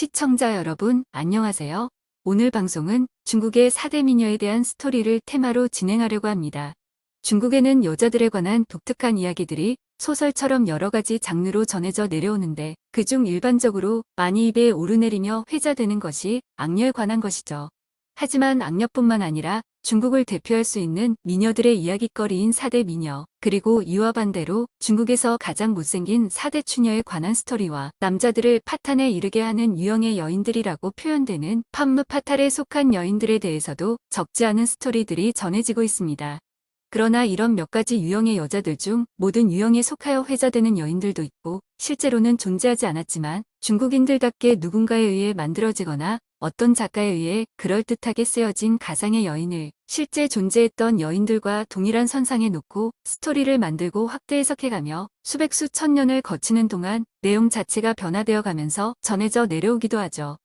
시청자 여러분, 안녕하세요. 오늘 방송은 중국의 4대 미녀에 대한 스토리를 테마로 진행하려고 합니다. 중국에는 여자들에 관한 독특한 이야기들이 소설처럼 여러 가지 장르로 전해져 내려오는데 그중 일반적으로 많이 입에 오르내리며 회자되는 것이 악녀에 관한 것이죠. 하지만 악녀뿐만 아니라 중국을 대표할 수 있는 미녀들의 이야깃거리인 4대 미녀, 그리고 이와 반대로 중국에서 가장 못생긴 4대 추녀에 관한 스토리와 남자들을 파탄에 이르게 하는 유형의 여인들이라고 표현되는 판무 파탈에 속한 여인들에 대해서도 적지 않은 스토리들이 전해지고 있습니다. 그러나 이런 몇 가지 유형의 여자들 중 모든 유형에 속하여 회자되는 여인들도 있고 실제로는 존재하지 않았지만 중국인들답게 누군가에 의해 만들어지거나 어떤 작가에 의해 그럴듯하게 쓰여진 가상의 여인을 실제 존재했던 여인들과 동일한 선상에 놓고 스토리를 만들고 확대 해석해가며 수백 수천 년을 거치는 동안 내용 자체가 변화되어 가면서 전해져 내려오기도 하죠.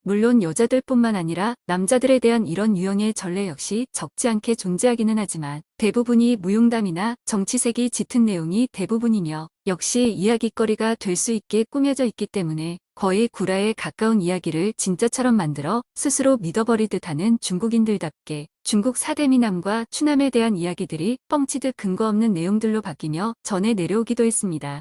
물론 여자들뿐만 아니라 남자들에 대한 이런 유형의 전례 역시 적지 않게 존재하기는 하지만 대부분이 무용담이나 정치색이 짙은 내용이 대부분이며 역시 이야깃거리가 될 수 있게 꾸며져 있기 때문에 거의 구라에 가까운 이야기를 진짜처럼 만들어 스스로 믿어버리듯 하는 중국인들답게 중국 4대 미남과 추남에 대한 이야기들이 뻥치듯 근거 없는 내용들로 바뀌며 전해 내려오기도 했습니다.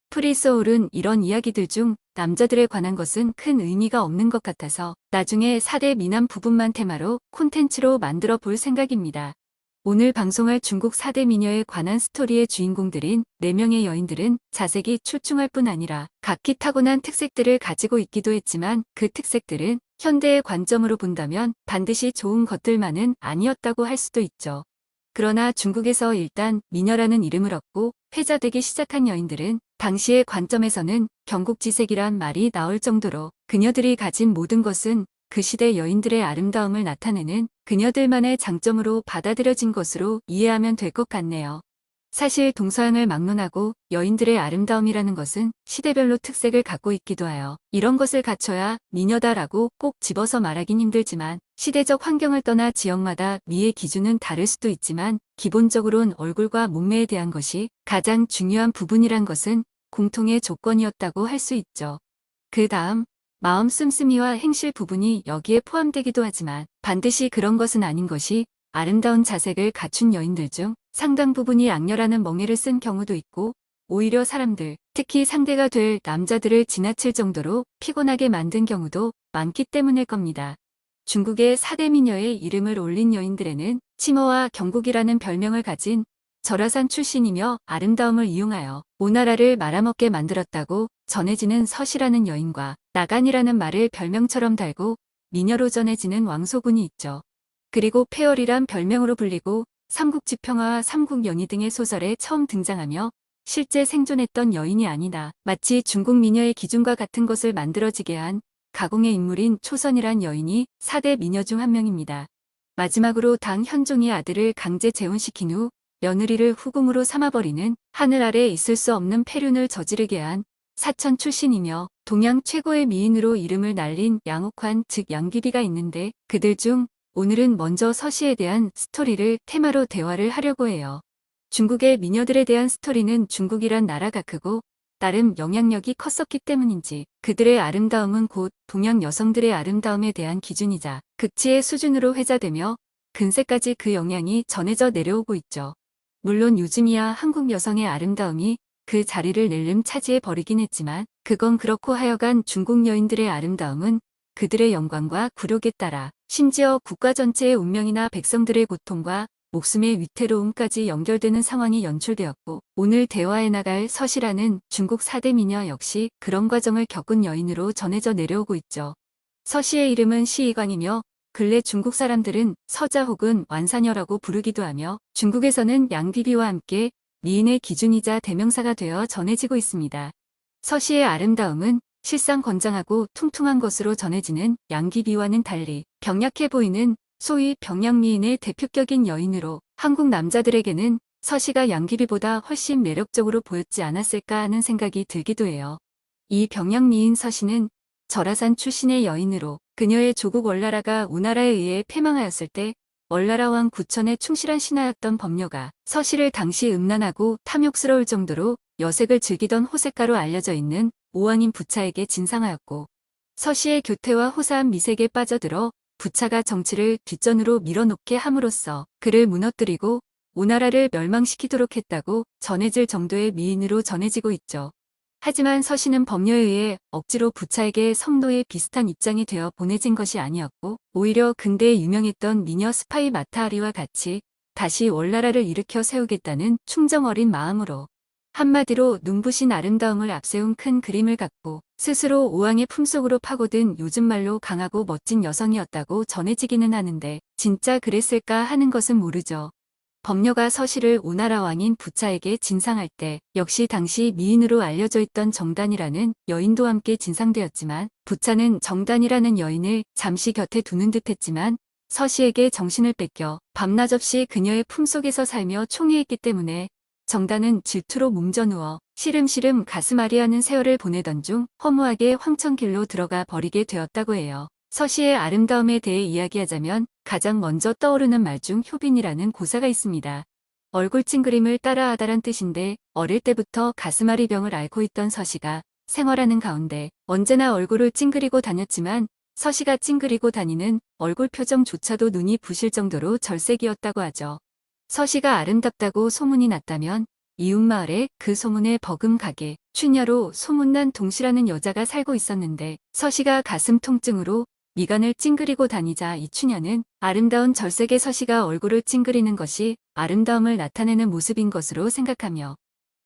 프리소울은 이런 이야기들 중 남자들에 관한 것은 큰 의미가 없는 것 같아서 나중에 4대 미남 부분만 테마로 콘텐츠로 만들어 볼 생각입니다. 오늘 방송할 중국 4대 미녀에 관한 스토리의 주인공들인 4명의 여인들은 자색이 출중할 뿐 아니라 각기 타고난 특색들을 가지고 있기도 했지만 그 특색들은 현대의 관점으로 본다면 반드시 좋은 것들만은 아니었다고 할 수도 있죠. 그러나 중국에서 일단 미녀라는 이름을 얻고 회자되기 시작한 여인들은 당시의 관점에서는 경국지색이란 말이 나올 정도로 그녀들이 가진 모든 것은 그 시대 여인들의 아름다움을 나타내는 그녀들만의 장점으로 받아들여진 것으로 이해하면 될 것 같네요. 사실 동서양을 막론하고 여인들의 아름다움이라는 것은 시대별로 특색을 갖고 있기도 하여 이런 것을 갖춰야 미녀다라고 꼭 집어서 말하긴 힘들지만 시대적 환경을 떠나 지역마다 미의 기준은 다를 수도 있지만 기본적으로는 얼굴과 몸매에 대한 것이 가장 중요한 부분이란 것은 공통의 조건이었다고 할 수 있죠. 그 다음 마음 씀씀이와 행실 부분이 여기에 포함되기도 하지만 반드시 그런 것은 아닌 것이 아름다운 자색을 갖춘 여인들 중 상당 부분이 악녀라는 멍에를 쓴 경우도 있고 오히려 사람들, 특히 상대가 될 남자들을 지나칠 정도로 피곤하게 만든 경우도 많기 때문일 겁니다. 중국의 4대 미녀의 이름을 올린 여인들에는 치모와 경국이라는 별명을 가진 절하산 출신이며 아름다움을 이용하여 오나라를 말아먹게 만들었다고 전해지는 서시라는 여인과 나간이라는 말을 별명처럼 달고 미녀로 전해지는 왕소군이 있죠. 그리고 폐월이란 별명으로 불리고 삼국지평화와 삼국연의 등의 소설에 처음 등장하며 실제 생존했던 여인이 아니다. 마치 중국 미녀의 기준과 같은 것을 만들어지게 한 가공의 인물인 초선이란 여인이 4대 미녀 중 한 명입니다. 마지막으로 당 현종이 아들을 강제 재혼시킨 후 며느리를 후궁으로 삼아버리는 하늘 아래 있을 수 없는 폐륜을 저지르게 한 사천 출신이며 동양 최고의 미인으로 이름을 날린 양옥환 즉 양귀비가 있는데 그들 중 오늘은 먼저 서시에 대한 스토리를 테마로 대화를 하려고 해요. 중국의 미녀들에 대한 스토리는 중국이란 나라가 크고 나름 영향력이 컸었기 때문인지 그들의 아름다움은 곧 동양 여성들의 아름다움에 대한 기준이자 극치의 수준으로 회자되며 근세까지 그 영향이 전해져 내려오고 있죠. 물론 요즘이야 한국 여성의 아름다움이 그 자리를 낼름 차지해 버리긴 했지만 그건 그렇고 하여간 중국 여인들의 아름다움은 그들의 영광과 굴욕에 따라 심지어 국가 전체의 운명이나 백성들의 고통과 목숨의 위태로움까지 연결되는 상황이 연출되었고 오늘 대화해 나갈 서시라는 중국 4대 미녀 역시 그런 과정을 겪은 여인으로 전해져 내려오고 있죠. 서시의 이름은 시이관이며 근래 중국 사람들은 서자 혹은 완사녀라고 부르기도 하며 중국에서는 양귀비와 함께 미인의 기준이자 대명사가 되어 전해지고 있습니다. 서시의 아름다움은 실상 건장하고 퉁퉁한 것으로 전해지는 양귀비와는 달리 병약해 보이는 소위 병약미인의 대표격인 여인으로 한국 남자들에게는 서시가 양귀비보다 훨씬 매력적으로 보였지 않았을까 하는 생각이 들기도 해요. 이 병약미인 서시는 절하산 출신의 여인으로 그녀의 조국 월나라가 우나라에 의해 패망하였을 때 월나라 왕 구천에 충실한 신하였던 범녀가 서시를 당시 음란하고 탐욕스러울 정도로 여색을 즐기던 호색가로 알려져 있는 오왕인 부차에게 진상하였고 서씨의 교태와 호사한 미색에 빠져들어 부차가 정치를 뒷전으로 밀어놓게 함으로써 그를 무너뜨리고 오나라를 멸망시키도록 했다고 전해질 정도의 미인으로 전해지고 있죠. 하지만 서씨는 법녀에 의해 억지로 부차에게 성노예 비슷한 입장이 되어 보내진 것이 아니었고 오히려 근대에 유명했던 미녀 스파이 마타하리와 같이 다시 월나라를 일으켜 세우겠다는 충정 어린 마음으로 한마디로 눈부신 아름다움을 앞세운 큰 그림을 갖고 스스로 오왕의 품속으로 파고든 요즘 말로 강하고 멋진 여성이었다고 전해지기는 하는데 진짜 그랬을까 하는 것은 모르죠. 법녀가 서씨를 오나라 왕인 부차에게 진상할 때 역시 당시 미인으로 알려져 있던 정단이라는 여인도 함께 진상되었지만 부차는 정단이라는 여인을 잠시 곁에 두는 듯 했지만 서씨에게 정신을 뺏겨 밤낮 없이 그녀의 품속에서 살며 총애했기 때문에 정단은 질투로 몸져누워 시름시름 가슴앓이하는 세월을 보내던 중 허무하게 황천길로 들어가 버리게 되었다고 해요. 서씨의 아름다움에 대해 이야기하자면 가장 먼저 떠오르는 말 중 효빈이라는 고사가 있습니다. 얼굴 찡그림을 따라하다란 뜻인데 어릴 때부터 가슴앓이 병을 앓고 있던 서씨가 생활하는 가운데 언제나 얼굴을 찡그리고 다녔지만 서씨가 찡그리고 다니는 얼굴 표정조차도 눈이 부실 정도로 절색이었다고 하죠. 서씨가 아름답다고 소문이 났다면 이웃마을에 그 소문에 버금가게 추녀로 소문난 동씨라는 여자가 살고 있었는데 서씨가 가슴 통증으로 미간을 찡그리고 다니자 이 추녀는 아름다운 절색의 서씨가 얼굴을 찡그리는 것이 아름다움을 나타내는 모습인 것으로 생각하며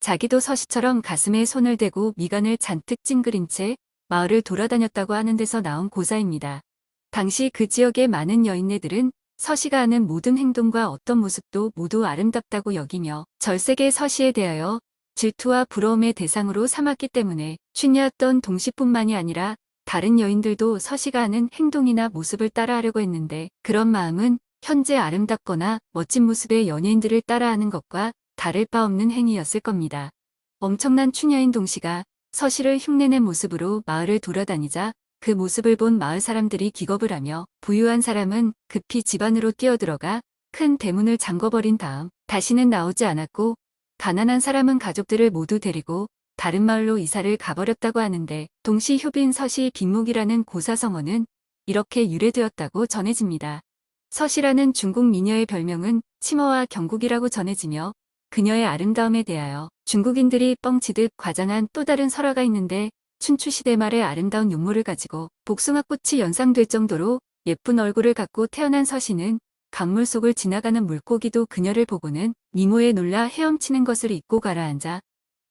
자기도 서씨처럼 가슴에 손을 대고 미간을 잔뜩 찡그린 채 마을을 돌아다녔다고 하는 데서 나온 고사입니다. 당시 그 지역의 많은 여인네들은 서씨가 하는 모든 행동과 어떤 모습도 모두 아름답다고 여기며 절색의 서씨에 대하여 질투와 부러움의 대상으로 삼았기 때문에 추녀였던 동씨뿐만이 아니라 다른 여인들도 서씨가 하는 행동이나 모습을 따라하려고 했는데 그런 마음은 현재 아름답거나 멋진 모습의 연예인들을 따라하는 것과 다를 바 없는 행위였을 겁니다. 엄청난 추녀인 동씨가 서씨를 흉내낸 모습으로 마을을 돌아다니자 그 모습을 본 마을 사람들이 기겁을 하며 부유한 사람은 급히 집 안으로 뛰어들어가 큰 대문을 잠궈버린 다음 다시는 나오지 않았고 가난한 사람은 가족들을 모두 데리고 다른 마을로 이사를 가버렸다고 하는데 동시 효빈 서씨 빈목이라는 고사성어는 이렇게 유래되었다고 전해집니다. 서씨라는 중국 미녀의 별명은 치머와 경국이라고 전해지며 그녀의 아름다움에 대하여 중국인들이 뻥치듯 과장한 또 다른 설화가 있는데 춘추시대 말의 아름다운 용모를 가지고 복숭아꽃이 연상될 정도로 예쁜 얼굴을 갖고 태어난 서씨는 강물 속을 지나가는 물고기도 그녀를 보고는 미모에 놀라 헤엄치는 것을 잊고 가라앉아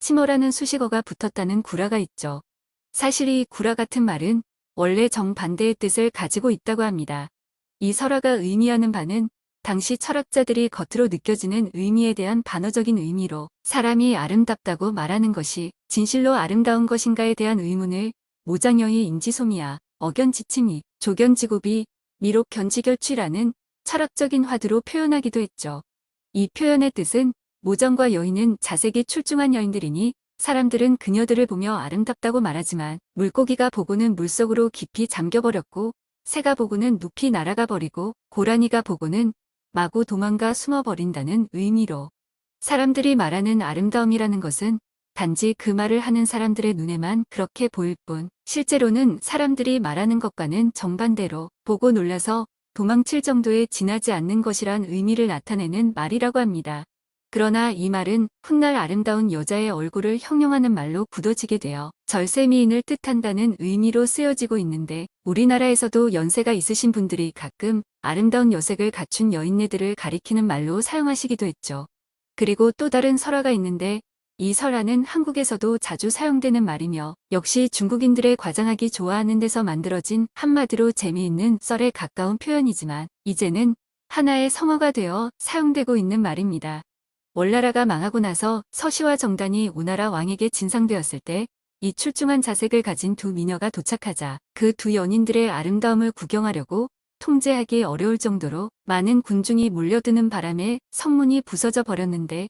치머라는 수식어가 붙었다는 구라가 있죠. 사실 이 구라 같은 말은 원래 정반대의 뜻을 가지고 있다고 합니다. 이 설화가 의미하는 바는 당시 철학자들이 겉으로 느껴지는 의미에 대한 반어적인 의미로 사람이 아름답다고 말하는 것이 진실로 아름다운 것인가에 대한 의문을 모장여의 인지소미야, 억연지침이, 조견지고비, 미록견지결취라는 철학적인 화두로 표현하기도 했죠. 이 표현의 뜻은 모정과 여인은 자색이 출중한 여인들이니 사람들은 그녀들을 보며 아름답다고 말하지만 물고기가 보고는 물속으로 깊이 잠겨버렸고 새가 보고는 높이 날아가 버리고 고라니가 보고는 마구 도망가 숨어버린다는 의미로 사람들이 말하는 아름다움이라는 것은 단지 그 말을 하는 사람들의 눈에만 그렇게 보일 뿐 실제로는 사람들이 말하는 것과는 정반대로 보고 놀라서 도망칠 정도에 지나지 않는 것이란 의미를 나타내는 말이라고 합니다. 그러나 이 말은 훗날 아름다운 여자의 얼굴을 형용하는 말로 굳어지게 되어 절세미인을 뜻한다는 의미로 쓰여지고 있는데 우리나라에서도 연세가 있으신 분들이 가끔 아름다운 여색을 갖춘 여인네들을 가리키는 말로 사용하시기도 했죠. 그리고 또 다른 설화가 있는데 이 설화는 한국에서도 자주 사용되는 말이며 역시 중국인들의 과장하기 좋아하는 데서 만들어진 한마디로 재미있는 썰에 가까운 표현이지만 이제는 하나의 성어가 되어 사용되고 있는 말입니다. 월나라가 망하고 나서 서씨와 정단이 오나라 왕에게 진상되었을 때 이 출중한 자색을 가진 두 미녀가 도착하자 그 두 연인들의 아름다움을 구경하려고 통제하기 어려울 정도로 많은 군중이 몰려드는 바람에 성문이 부서져 버렸는데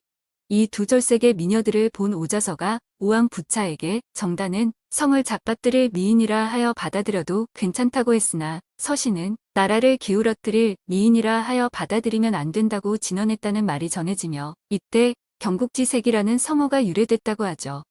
이 두 절색의 미녀들을 본 오자서가 오왕 부차에게 정단은 성을 잡아뜨릴 미인이라 하여 받아들여도 괜찮다고 했으나 서씨는 나라를 기울어뜨릴 미인이라 하여 받아들이면 안 된다고 진언했다는 말이 전해지며 이때 경국지색이라는 성어가 유래됐다고 하죠.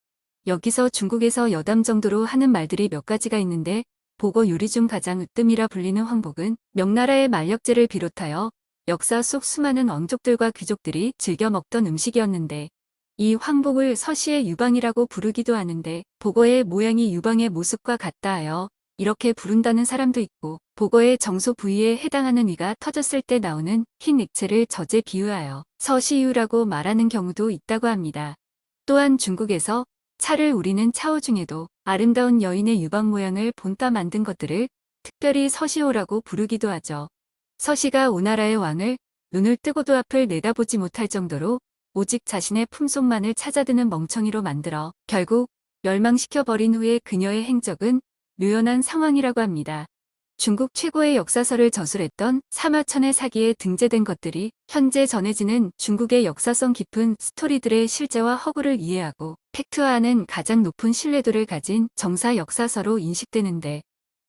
여기서 중국에서 여담 정도로 하는 말들이 몇 가지가 있는데 보고 요리 중 가장 으뜸이라 불리는 황복은 명나라의 만력제를 비롯하여 역사 속 수많은 왕족들과 귀족들이 즐겨 먹던 음식이었는데, 이 황복을 서시의 유방이라고 부르기도 하는데, 보고의 모양이 유방의 모습과 같다 하여 이렇게 부른다는 사람도 있고, 보고의 정소 부위에 해당하는 위가 터졌을 때 나오는 흰 액체를 젖에 비유하여 서시유라고 말하는 경우도 있다고 합니다. 또한 중국에서 차를 우리는 차오 중에도 아름다운 여인의 유방 모양을 본따 만든 것들을 특별히 서시호라고 부르기도 하죠. 서시가 오나라의 왕을 눈을 뜨고도 앞을 내다보지 못할 정도로 오직 자신의 품속만을 찾아드는 멍청이로 만들어 결국 멸망시켜버린 후에 그녀의 행적은 묘연한 상황이라고 합니다. 중국 최고의 역사서를 저술했던 사마천의 사기에 등재된 것들이 현재 전해지는 중국의 역사성 깊은 스토리들의 실제와 허구를 이해하고 팩트화하는 가장 높은 신뢰도를 가진 정사 역사서로 인식되는데,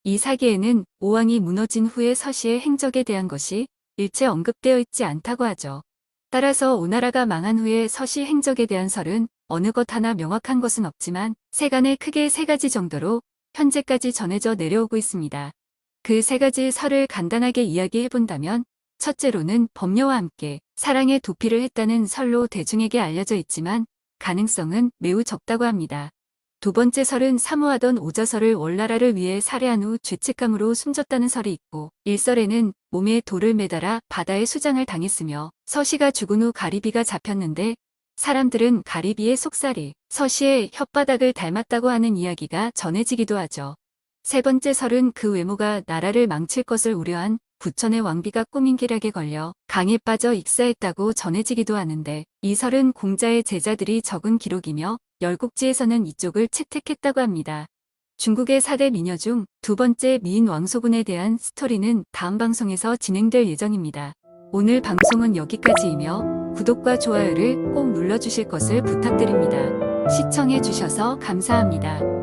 이 사기에는 오왕이 무너진 후의 서시의 행적에 대한 것이 일체 언급되어 있지 않다고 하죠. 따라서 오나라가 망한 후의 서시 행적에 대한 설은 어느 것 하나 명확한 것은 없지만 세간에 크게 세 가지 정도로 현재까지 전해져 내려오고 있습니다. 그 세 가지 설을 간단하게 이야기해본다면, 첫째로는 범녀와 함께 사랑의 도피를 했다는 설로 대중에게 알려져 있지만 가능성은 매우 적다고 합니다. 두 번째 설은 사모하던 오자설을 월나라를 위해 살해한 후 죄책감으로 숨졌다는 설이 있고, 일설에는 몸에 돌을 매달아 바다에 수장을 당했으며 서시가 죽은 후 가리비가 잡혔는데 사람들은 가리비의 속살이 서시의 혓바닥을 닮았다고 하는 이야기가 전해지기도 하죠. 세 번째 설은 그 외모가 나라를 망칠 것을 우려한 부천의 왕비가 꾸민 계략에 걸려 강에 빠져 익사했다고 전해지기도 하는데, 이 설은 공자의 제자들이 적은 기록이며 열국지에서는 이쪽을 채택했다고 합니다. 중국의 4대 미녀 중 두 번째 미인 왕소군에 대한 스토리는 다음 방송에서 진행될 예정입니다. 오늘 방송은 여기까지이며 구독과 좋아요를 꼭 눌러주실 것을 부탁드립니다. 시청해주셔서 감사합니다.